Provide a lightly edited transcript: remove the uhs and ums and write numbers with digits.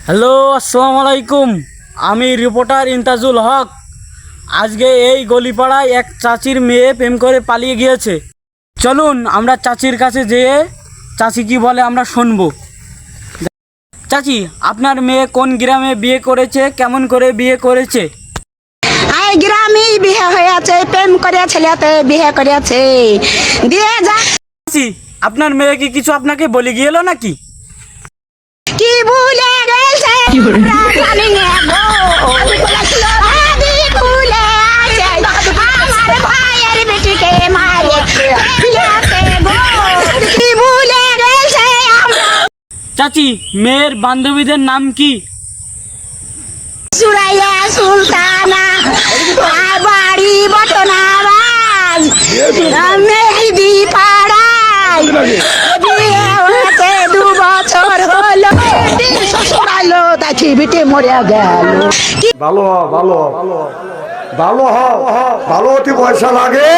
Hello, আসসালামু আলাইকুম। আমি রিপোর্টার ইন্তাজুল হক। আজকে এই গলিপাড়ায় এক চাচির মেয়ে প্রেম করে পালিয়ে গিয়েছে। চলুন আমরা চাচির কাছে যেয়ে চাচি কি বলে আমরা শুনবো। চাচি, আপনার মেয়ে কোন গ্রামে বিয়ে করেছে, কেমন করে বিয়ে করেছে? এই গ্রামেই বিয়ে হয়েছে, প্রেম করে ছেলেতে বিয়ে করেছে দিয়ে যা। চাচি, আপনার মেয়ে কি কিছু আপনাকে বলে গিয়েলো নাকি? কি ভুলে গেছে জানি না গো, আদি ভুলে আছে আমার ভাইয়ের বেটিকে মারে ফেলেছে গো। কি ভুলে গেছে আমরা। চাচি, মেয়ের বান্ধবীদের নাম কি? সুরাইয়া সুলতানা, বাড়ি বটনাবাজ, মেহেদি পাড়ায় বিয়ে হয়েছে 2 বছর হলো। শ্বশুরালো দেখি বিটে মরে গেল। ভালো ভালো ভালো ভালো ভালো অতি পয়সা লাগে।